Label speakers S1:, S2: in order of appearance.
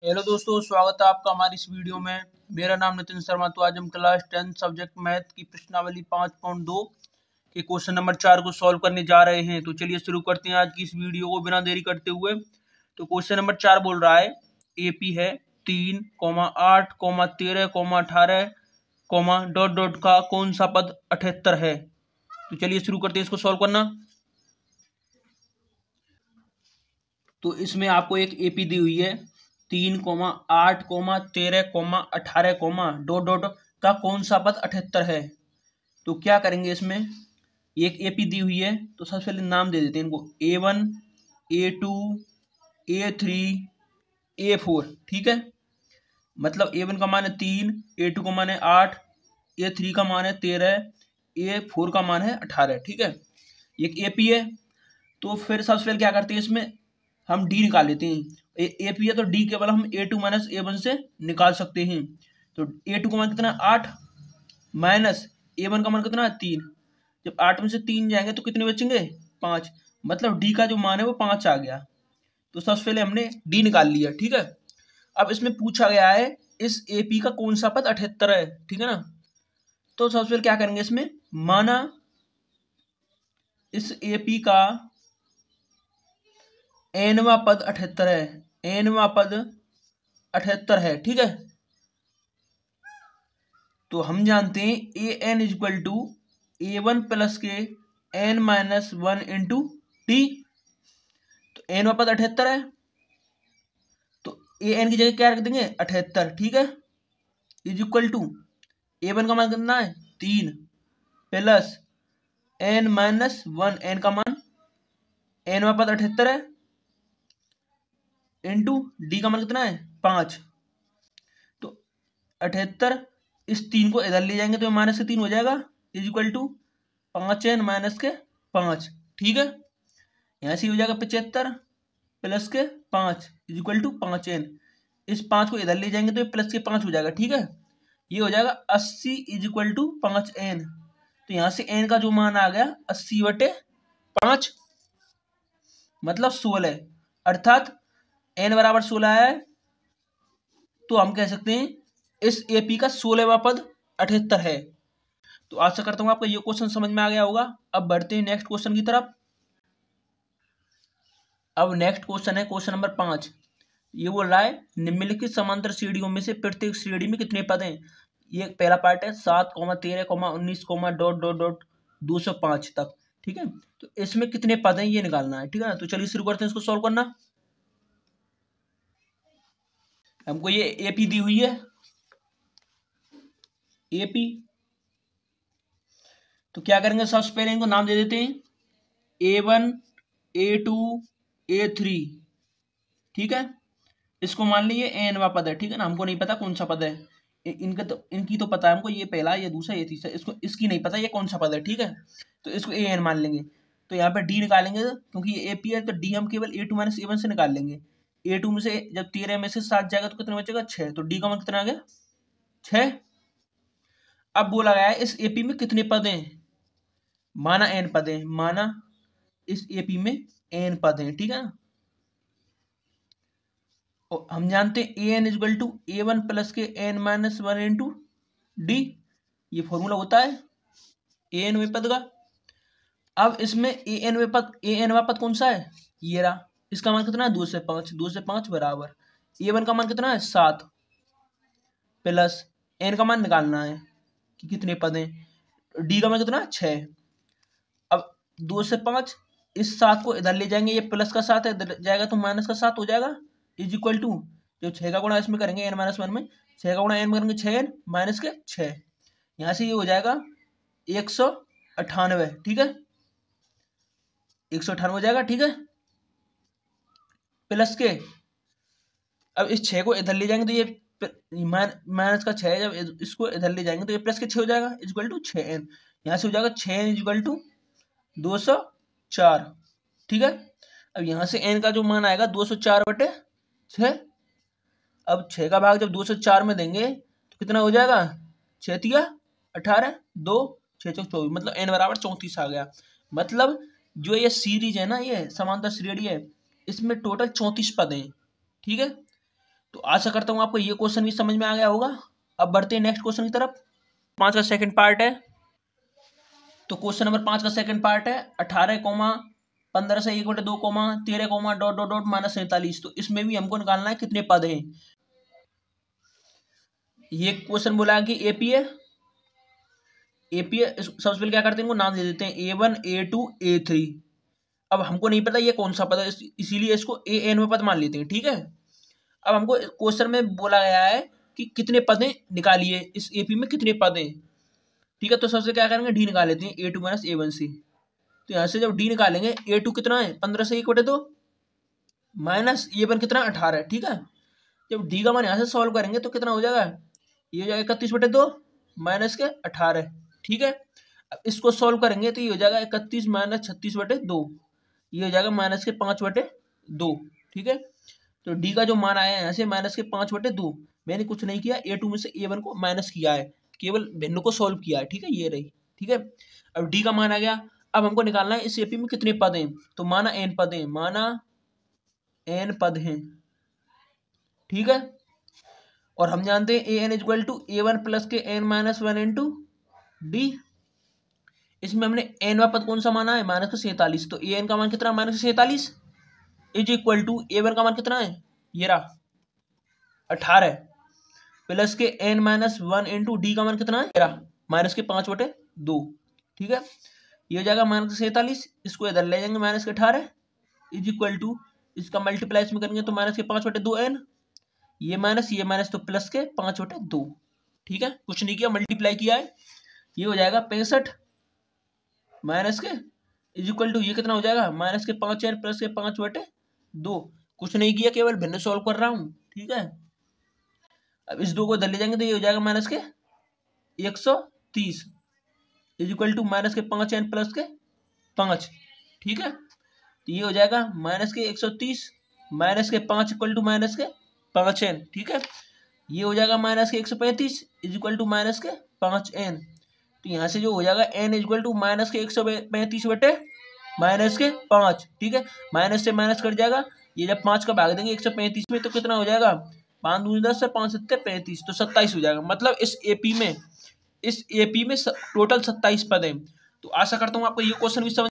S1: Hello दोस्तों, स्वागत है आपका हमारी इस वीडियो में। मेरा नाम नितिन शर्मा। तो आज हम क्लास 10 सब्जेक्ट मैथ की प्रश्नावली 5.2 के क्वेश्चन नंबर 4 को सॉल्व करने जा रहे हैं। तो चलिए शुरू करते हैं आज की इस वीडियो को बिना देरी करते हुए। तो क्वेश्चन नंबर 4 बोल रहा है एपी है 3, 8, 13, 18, डॉट डॉट का कौन सा पद 78 है। तो चलिए शुरू करते हैं इसको सॉल्व करना। तो इसमें आपको एक एपी दी हुई है 3, 8, 13, 18, डॉट डॉट का कौन सा पद 78 है। तो क्या करेंगे, इसमें एक एपी दी हुई है तो सबसे पहले नाम दे देते हैं इनको A1, A2, A3, A4। ठीक है, मतलब A1 का मान है 3, A2 का मान है 8, A3 का मान है 13, A4 का मान है 18। ठीक है, एक एपी है। तो फिर सबसे पहले क्या करते हैं, इसमें हम डी निकाल लेते हैं। एपी है तो डी केवल हम A2 माइनस A1 से निकाल सकते हैं। तो A2 का मान कितना 8 माइनस A1 का मान कितना 3। जब 8 में से 3 जाएंगे तो कितने बचेंगे 5। मतलब डी का जो मान है वो 5 आ गया। तो सबसे पहले हमने डी निकाल लिया। ठीक है, अब इसमें पूछा गया है इस एपी का कौन सा पद 78 है। ठीक है ना, तो सबसे पहले क्या करेंगे, इसमें माना इस एपी का एनवा पद 78 है। एनवा पद 78 है। ठीक है, तो हम जानते हैं A N is equal to A1 plus के n माइनस 1 इंटू टी। तो एनवा पद 78 है तो ए एन की जगह क्या रख देंगे 78। ठीक है, इज इक्वल टू A1 का मान कितना है 3 प्लस n माइनस 1, एन का मान एनवा पद 78 है इंटू डी का मान कितना है 5। तो 78 इस 3 को इधर ले जाएंगे तो माइनस के 3 हो जाएगा, is equal to 5n minus के 5। ठीक है, यहाँ से हो जाएगा 75 प्लस के 5 इज इक्वल टू 5n। इस 5 को इधर ले जाएंगे तो ये प्लस के 5 हो जाएगा। ठीक है, ये हो जाएगा 80 इज इक्वल टू 5n। तो यहाँ से n का जो मान आ गया 80/5 मतलब 16। अर्थात n बराबर 16 है। तो हम कह सकते हैं इस एपी का 16वां पद 78 है। तो आशा करता हूँ आपको ये क्वेश्चन समझ में आ गया होगा। अब बढ़ते हैं नेक्स्ट क्वेश्चन की तरफ। अब नेक्स्ट क्वेश्चन है क्वेश्चन नंबर 5। ये बोल रहा है निम्नलिखित समांतर श्रेणियों में से प्रत्येक श्रेणी में कितने पद हैं। ये पहला पार्ट है 7, 13, 19, डॉट डॉट डॉट 205 तक। ठीक है, तो इसमें कितने पद हैं ये निकालना है। ठीक है ना, तो चलिए शुरू करते हैं इसको सॉल्व करना। हमको ये एपी दी हुई है एपी। तो क्या करेंगे, सबसे पहले इनको नाम दे देते हैं A1, A2, A3। ठीक है, इसको मान लीजिए एनवा पद है। ठीक है ना, हमको नहीं पता कौन सा पद है। इनकी तो पता है हमको, ये पहला, ये दूसरा, ये तीसरा। इसको इसकी नहीं पता ये कौन सा पद है। ठीक है, तो इसको ए एन मान लेंगे। तो यहाँ पे डी निकालेंगे क्योंकि ये एपी है तो डी हम केवल A2 माइनस A1 से निकाल लेंगे। A2 में से जब 13 में से 7 जाएगा तो कितना बचेगा 6। तो डी का मान कितना आ गया 6। अब बोला गया है इस एपी में कितने पद हैं। माना एन पद हैं, माना इस एपी में एन पद हैं। ठीक है ना, और हम जानते हैं A N equal to A1 plus के n माइनस 1 इंटू डी। ये फॉर्मूला होता है ए एन वे पद का। अब इसमें ए एन वा पद कौन सा है, ये रहा। इसका मान कितना है 2 से 5। 2 से 5 बराबर A1 का मान कितना है 7 प्लस n का मान निकालना है कि कितने पद हैं। डी का मान कितना 6। अब 2 से 5, इस 7 को इधर ले जाएंगे, ये प्लस का 7 है, इधर जाएगा तो माइनस का 7 हो जाएगा। इज इक्वल टू जो 6 का गुणा इसमें करेंगे n माइनस 1 में, 6 का गुणा n में करेंगे 6n माइनस के 6। यहाँ से ये हो जाएगा 198। ठीक है, 198 हो जाएगा। ठीक है, प्लस के अब इस 6 को इधर ले जाएंगे तो ये माइनस का 6 है, जब इसको इधर ले जाएंगे तो ये प्लस के 6 हो जाएगा इक्वल टू 6n। यहाँ से हो जाएगा 6n इक्वल टू 204। ठीक है, अब यहाँ से n का जो मान आएगा 204/6। अब 6 का भाग जब 204 में देंगे तो कितना हो जाएगा 6 तिया 18, 2 6 चौक 24, मतलब n बराबर 34 आ गया। मतलब जो ये सीरीज है ना, ये समांतर श्रेणी है, इसमें टोटल 34 पद हैं। ठीक है, तो आशा करता हूँ आपको ये क्वेश्चन भी समझ में आ गया होगा। अब बढ़ते हैं नेक्स्ट क्वेश्चन की तरफ। 5 का सेकंड पार्ट है। तो क्वेश्चन नंबर 5 का सेकंड पार्ट है 18,15 से 1/2, 13, डॉट डॉट डॉट -47। तो इसमें भी हमको निकालना है कितने पद हैं। ये क्वेश्चन बोला है कि एपी है। एपी है, सबसे पहले क्या करते हैं, इनको नाम दे देते हैं A1 A2 A3। अब हमको नहीं पता ये कौन सा पद है, इसीलिए इसको AN में पद मान लेते हैं, ठीक है। अब हमको क्वेश्चन में बोला गया है कि कितने पद हैं निकालिए, इस एपी में कितने पद हैं, ठीक है। तो सबसे क्या करेंगे, डी निकाल लेते हैं, A2 - A1C। तो यहाँ से जब डी निकालेंगे, A2 कितना है 15 से 1/2 माइनस A1 कितना 18, ठीक है। जब डी का मान यहाँ से सॉल्व करेंगे तो कितना हो जाएगा, ये हो जाएगा 31/2 माइनस के 18, ठीक है। अब इसको सॉल्व करेंगे तो ये हो जाएगा 31 - 36/2, ये हो जाएगा माइनस के 5/2, ठीक है। तो डी का जो मान आया है यहाँ से माइनस के 5/2, मैंने कुछ नहीं किया, A2 में से A1 को माइनस किया है, केवल भिन्न को सॉल्व किया है, ठीक है, ये रही, ठीक है। अब डी का मान आ गया। अब हमको निकालना है इस एपी में कितने पद हैं। तो माना n पद हैं, माना n पद हैं, ठीक है। और हम जानते हैं AN = A1 + के n-1 इंटू डी। इसमें हमने n पद कौन सा माना है, -47। तो AN का मान कितना, -47 = A1 का मान कितना है, ये रहा 18 प्लस के n-1 इंटू डी का मान कितना है, ये रहा -5/2, ठीक है। ये हो जाएगा -47, इसको इधर ले जाएंगे -18 = इसका मल्टीप्लाई इसमें करेंगे तो -5/2n, ये माइनस तो प्लस के 5/2, ठीक है। कुछ नहीं किया, मल्टीप्लाई किया है, ये हो जाएगा 65 माइनस के = ये कितना हो जाएगा, -5n प्लस के 5/2। कुछ नहीं किया, केवल भिन्न सॉल्व कर रहा हूँ, ठीक है। अब इस 2 को इधर ले जाएंगे तो ये हो जाएगा -130 = -5n प्लस के 5, ठीक है। तो ये हो जाएगा -130 माइनस के 5 = -5n, ठीक है। ये हो जाएगा -135 = -5n। तो यहाँ से जो हो जाएगा n = -135/-5, ठीक है। माइनस से माइनस कट जाएगा, ये जब 5 का भाग देंगे 135 में तो कितना हो जाएगा, 5 दूनी 10 से 5 7 35, तो 27 हो जाएगा। मतलब इस एपी में टोटल 27 पद हैं। तो आशा करता हूँ आपको ये क्वेश्चन भी समझ